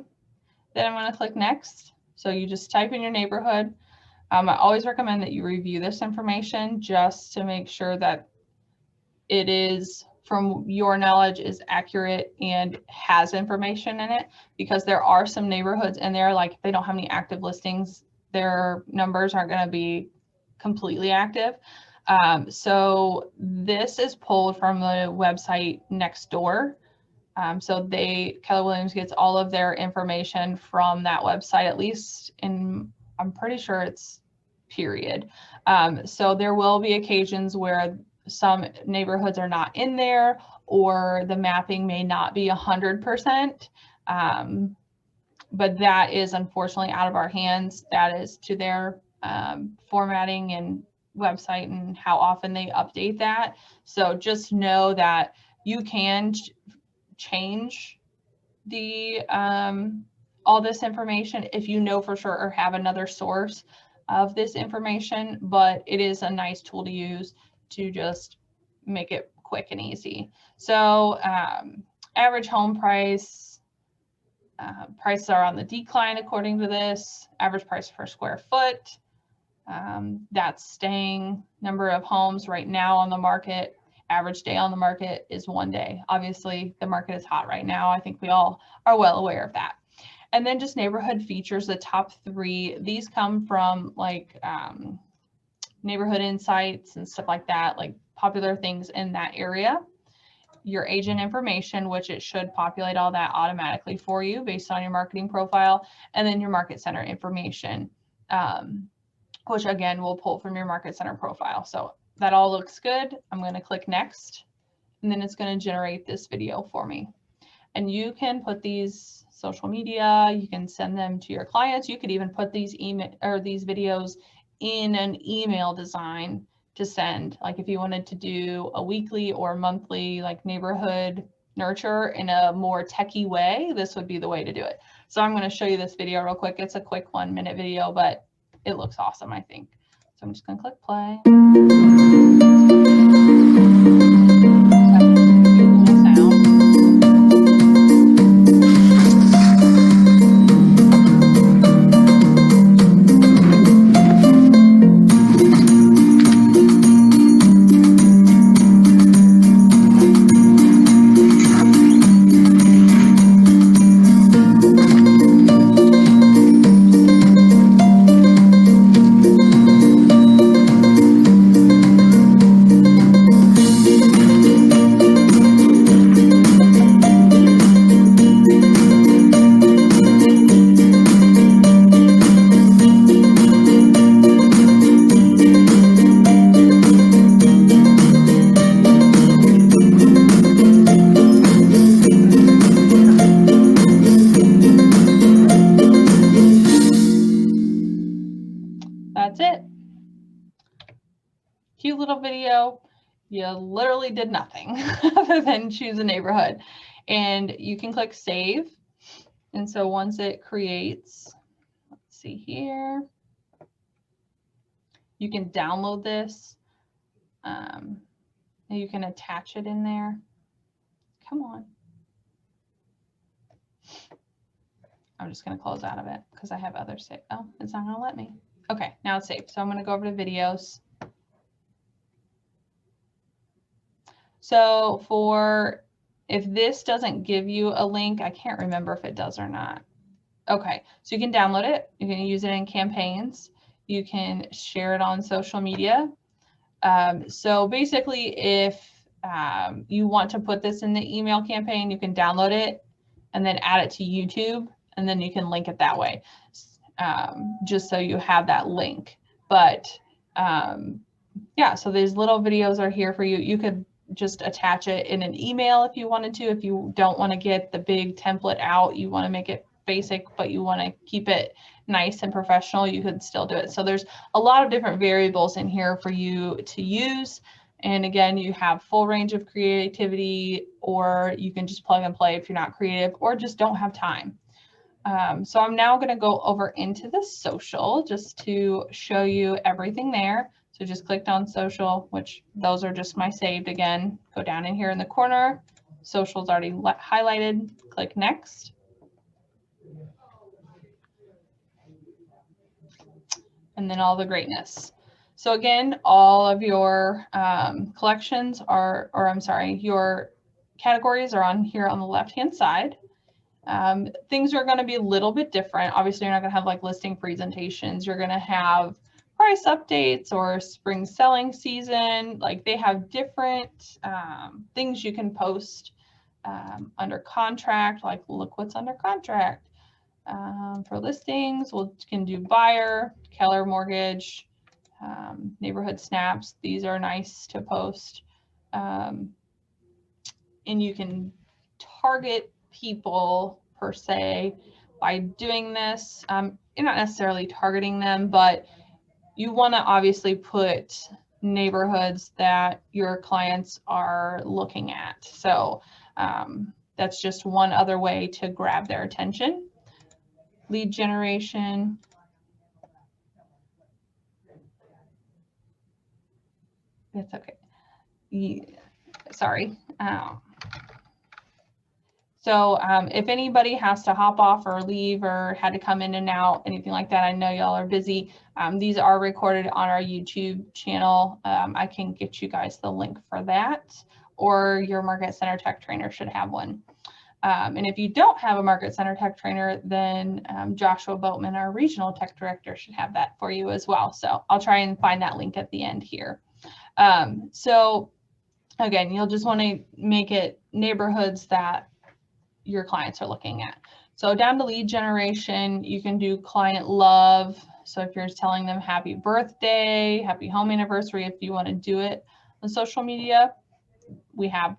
Then I'm going to click next. So you just type in your neighborhood. I always recommend that you review this information just to make sure that it is, from your knowledge, is accurate and has information in it, because there are some neighborhoods in there, like if they don't have any active listings, their numbers aren't going to be completely active. So this is pulled from the website Nextdoor. So Keller Williams gets all of their information from that website, at least I'm pretty sure it's period. So there will be occasions where some neighborhoods are not in there, or the mapping may not be 100%. But that is unfortunately out of our hands. That is to their formatting and website and how often they update that. So just know that you can change the all this information if you know for sure or have another source of this information, but it is a nice tool to use to just make it quick and easy. So average home price, prices are on the decline according to this. Average price per square foot, that's staying. Number of homes right now on the market, average day on the market is 1 day. Obviously the market is hot right now. I think we all are well aware of that. And then just neighborhood features, the top 3, these come from like neighborhood insights and stuff like that, like popular things in that area. Your agent information, which it should populate all that automatically for you based on your marketing profile, and then your market center information, which again will pull from your market center profile. So that all looks good. I'm going to click next, and then it's going to generate this video for me. And you can put these social media, you can send them to your clients. You could even put these videos in an email design to send. Like if you wanted to do a weekly or monthly like neighborhood nurture in a more techie way, this would be the way to do it. So I'm going to show you this video real quick. It's a quick 1-minute video, but it looks awesome, I think. So I'm just going to click play. That's it. Cute little video. You literally did nothing other than choose a neighborhood, and you can click save. And so once it creates, let's see here, you can download this. You can attach it in there. Come on. I'm just going to close out of it because I have other save. Oh, it's not going to let me. Okay, now it's saved. So I'm going to go over to videos. So if this doesn't give you a link, I can't remember if it does or not. Okay, so you can download it. You can use it in campaigns. You can share it on social media. So basically, if you want to put this in the email campaign, you can download it and then add it to YouTube, and then you can link it that way, just so you have that link. But yeah, so these little videos are here for you. You could just attach it in an email if you wanted to. If you don't want to get the big template out, you want to make it basic, but you want to keep it nice and professional, you could still do it. So there's a lot of different variables in here for you to use. And again, you have full range of creativity, or you can just plug and play if you're not creative or just don't have time. So I'm now going to go over into the social just to show you everything there. So just clicked on social, which those are just my saved again. Go down in here in the corner. Social's already highlighted. Click next. And then all the greatness. So again, all of your collections are, or I'm sorry, your categories are on here on the left-hand side. Things are going to be a little bit different. Obviously, you're not going to have like listing presentations. You're going to have price updates or spring selling season. Like they have different things you can post under contract, like look what's under contract. For listings, we can do buyer, Keller Mortgage, neighborhood snaps. These are nice to post. And you can target people per se by doing this. You're not necessarily targeting them, but you want to obviously put neighborhoods that your clients are looking at. So that's just one other way to grab their attention. Lead generation. That's okay. Yeah, sorry. So if anybody has to hop off or leave or had to come in and out, anything like that, I know y'all are busy. These are recorded on our YouTube channel. I can get you guys the link for that, or your Market Center Tech Trainer should have one. And if you don't have a Market Center Tech Trainer, then Joshua Boatman, our Regional Tech Director, should have that for you as well. So I'll try and find that link at the end here. So again, you'll just want to make it neighborhoods that your clients are looking at. So down to lead generation, you can do client love. So if you're telling them happy birthday, happy home anniversary, if you want to do it on social media, we have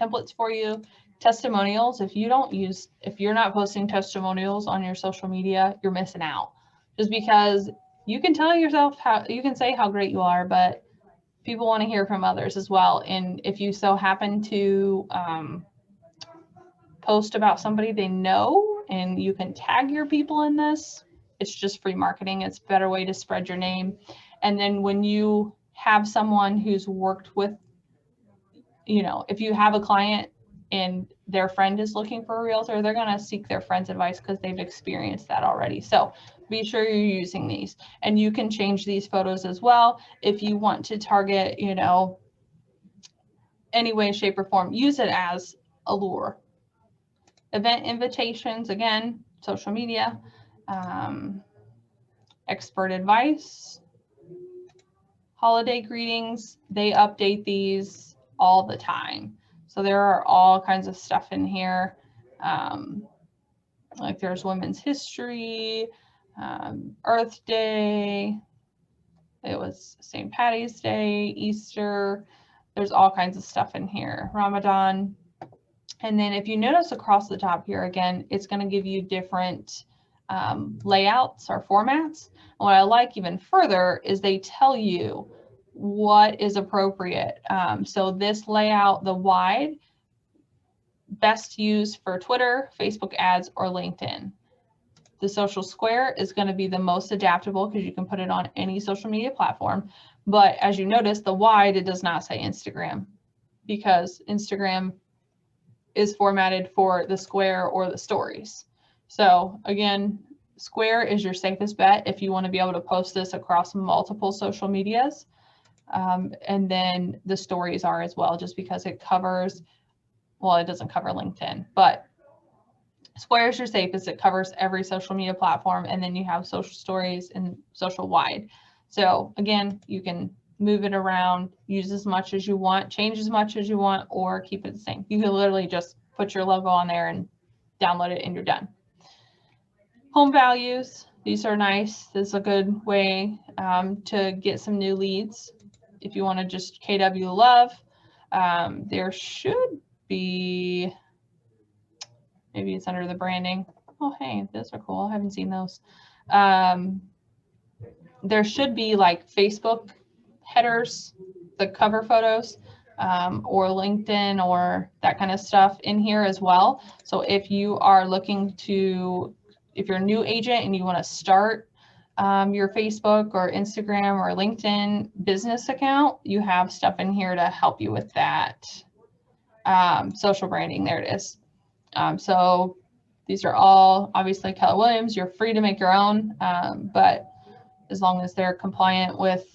templates for you. Testimonials, if you're not posting testimonials on your social media, you're missing out. Just because you can tell yourself you can say how great you are, but people want to hear from others as well. And if you so happen to post about somebody they know and you can tag your people in this, it's just free marketing. It's a better way to spread your name. And then when you have someone who's worked with, if you have a client and their friend is looking for a realtor, they're going to seek their friend's advice because they've experienced that already. So be sure you're using these, and you can change these photos as well. If you want to target, any way, shape, or form, use it as a lure. Event invitations, again, social media, expert advice, holiday greetings, they update these all the time. So there are all kinds of stuff in here. Like there's Women's History, Earth Day, it was St. Patty's Day, Easter, there's all kinds of stuff in here, Ramadan. And then if you notice across the top here, again, it's going to give you different layouts or formats. And what I like even further is they tell you what is appropriate. So this layout, the wide, best used for Twitter, Facebook ads, or LinkedIn. The social square is going to be the most adaptable because you can put it on any social media platform. But as you notice, the wide, it does not say Instagram, because Instagram is formatted for the square or the stories. So again, square is your safest bet if you want to be able to post this across multiple social medias. And then the stories are as well, just because it covers, well, it doesn't cover LinkedIn, but Square is your safest. It covers every social media platform, and then you have social stories and social wide. So again, you can move it around, use as much as you want, change as much as you want, or keep it the same. You can literally just put your logo on there and download it and you're done. Home values, these are nice. This is a good way to get some new leads. If you want to just KW love, there should be, maybe it's under the branding. Oh, hey, those are cool. I haven't seen those. There should be like Facebook headers, the cover photos, or LinkedIn or that kind of stuff in here as well. So if you are looking to, if you're a new agent and you want to start your Facebook or Instagram or LinkedIn business account, you have stuff in here to help you with that. Social branding, there it is. So these are all obviously Keller Williams. You're free to make your own, but as long as they're compliant with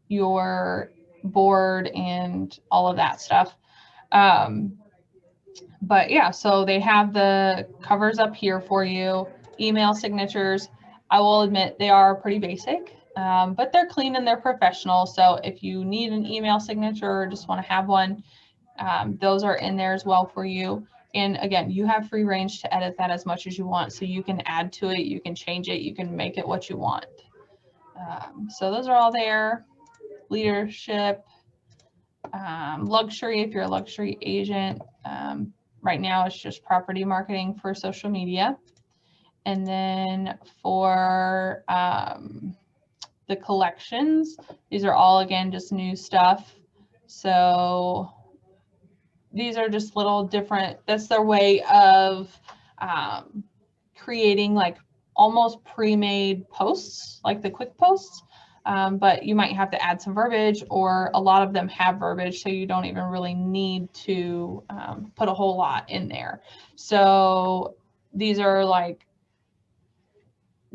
your board and all of that stuff. But yeah, so they have the covers up here for you, email signatures. I will admit they are pretty basic, but they're clean and they're professional. So if you need an email signature or just want to have one, those are in there as well for you. And again, you have free range to edit that as much as you want. So you can add to it, you can change it, you can make it what you want. So those are all there. Leadership, luxury, if you're a luxury agent. Right now it's just property marketing for social media. And then for the collections, these are all, again, just new stuff. So these are just little different, that's their way of creating like almost pre-made posts, like the quick posts, but you might have to add some verbiage, or a lot of them have verbiage, so you don't even really need to put a whole lot in there. So these are like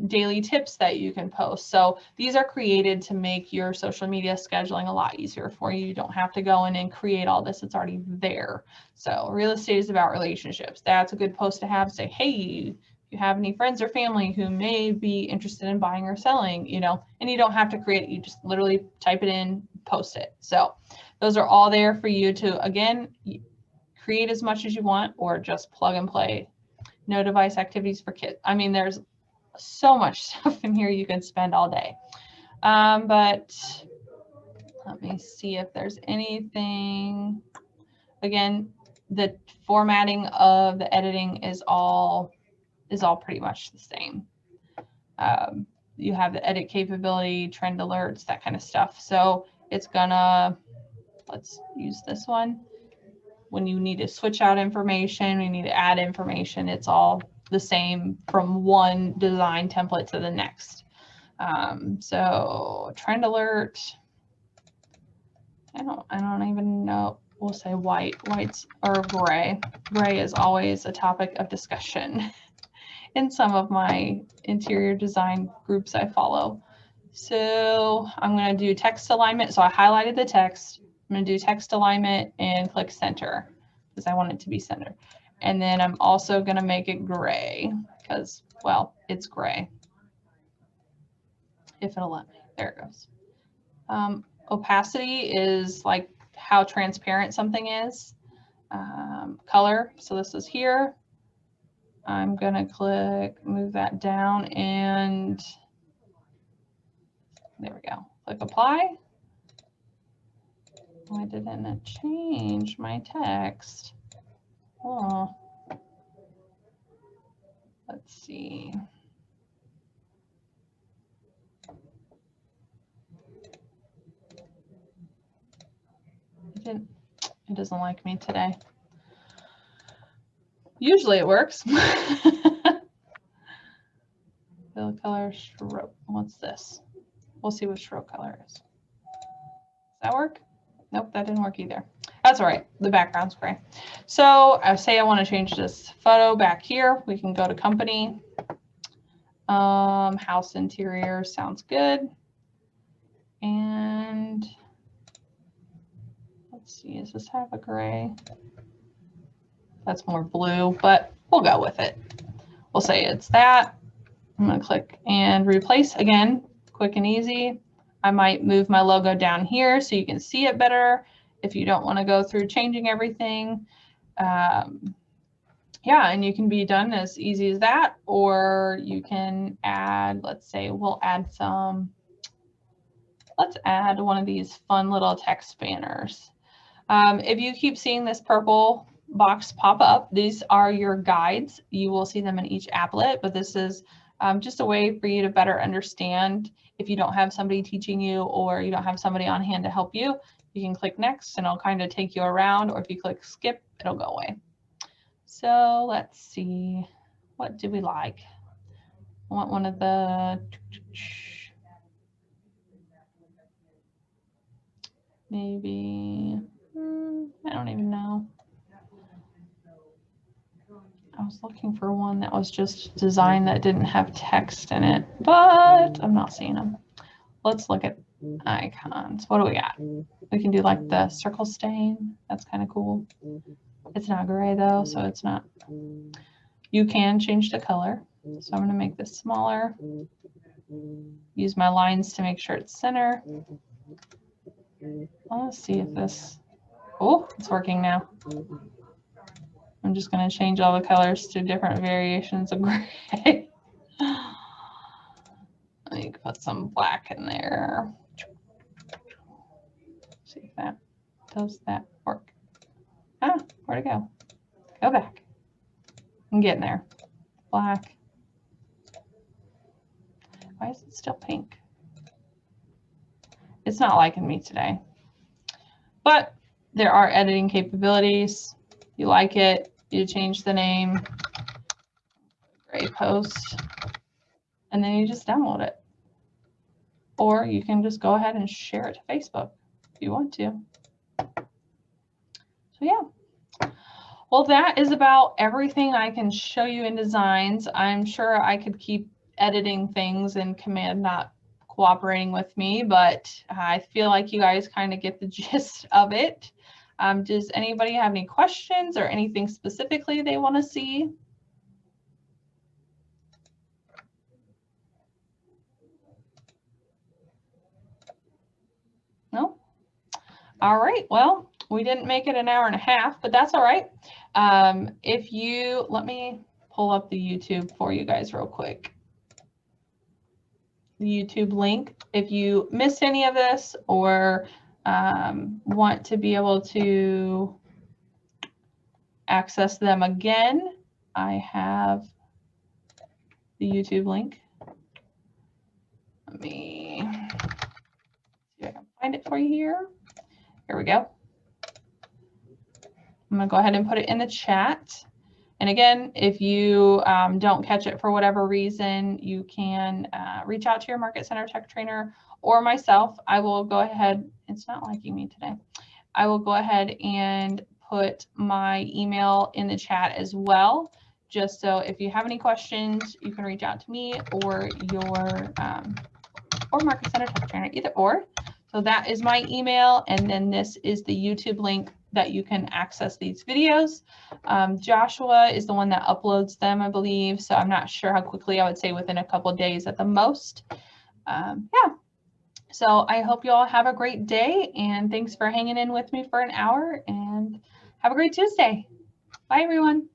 daily tips that you can post. So these are created to make your social media scheduling a lot easier for you. You don't have to go in and create all this. It's already there. So real estate is about relationships. That's a good post to have. Say, hey, if you have any friends or family who may be interested in buying or selling, you know, and you don't have to create, you just literally type it in, post it. So those are all there for you to, again, create as much as you want, or just plug and play. No device activities for kids. I mean, there's so much stuff in here you can spend all day. But let me see if there's anything. Again, the formatting of the editing is all pretty much the same. You have the edit capability, trend alerts, that kind of stuff. So it's gonna, let's use this one. When you need to switch out information, we need to add information, it's all the same from one design template to the next. So trend alert, I don't even know, we'll say white, whites or gray. Gray is always a topic of discussion in some of my interior design groups I follow. So I'm going to do text alignment. So I highlighted the text. I'm going to do text alignment and click center because I want it to be centered. And then I'm also going to make it gray because, well, it's gray. If it'll let me. There it goes. Opacity is like how transparent something is. Color. So this is here. I'm going to click, move that down, and there we go. Click apply. Why didn't it change my text? Oh, let's see. It doesn't like me today. Usually it works. Fill color, stroke. What's this? We'll see what stroke color is. Does that work? Nope, that didn't work either. That's all right. The background's gray. So I say I want to change this photo back here. We can go to company. House interior sounds good. And let's see, does this have a gray? That's more blue, but we'll go with it. We'll say it's that. I'm going to click and replace again, quick and easy. I might move my logo down here so you can see it better if you don't want to go through changing everything. Yeah, and you can be done as easy as that, or you can add, let's say we'll add some, let's add one of these fun little text banners. If you keep seeing this purple box pop up, these are your guides. You will see them in each applet, but this is just a way for you to better understand if you don't have somebody teaching you or you don't have somebody on hand to help you. You can click next and it'll kind of take you around, or if you click skip, it'll go away. So let's see, what do we like? I want one of the, maybe, I don't even know. I was looking for one that was just designed that didn't have text in it, but I'm not seeing them. Let's look at icons. What do we got? We can do like the circle stain. That's kind of cool. It's not gray though, so it's not. You can change the color. So I'm going to make this smaller. Use my lines to make sure it's center. Let's see if this, oh, it's working now. I'm just going to change all the colors to different variations of gray. Let me put some black in there. See if that does that work. Ah, where'd it go? Go back. I'm getting there. Black. Why is it still pink? It's not liking me today. But there are editing capabilities. You like it, you change the name, gray post, and then you just download it. Or you can just go ahead and share it to Facebook if you want to. So yeah. Well, that is about everything I can show you in designs. I'm sure I could keep editing things and Command not cooperating with me, but I feel like you guys kind of get the gist of it. Does anybody have any questions or anything specifically they want to see? No? All right, well, we didn't make it an hour and a half, but that's all right. If you, let me pull up the YouTube for you guys real quick. The YouTube link. If you missed any of this or want to be able to access them again, I have the YouTube link. Let me see if I can find it for you here. Here we go. I'm going to go ahead and put it in the chat. And again, if you don't catch it for whatever reason, you can reach out to your Market Center Tech Trainer or myself. I will go ahead, it's not liking me today. I will go ahead and put my email in the chat as well, just so if you have any questions, you can reach out to me or your or Market Center Tech Trainer, either or. So that is my email, and then this is the YouTube link that you can access these videos. Joshua is the one that uploads them, I believe, so I'm not sure how quickly. I would say within a couple of days at the most. Yeah, so I hope you all have a great day, and thanks for hanging in with me for an hour, and have a great Tuesday. Bye, everyone.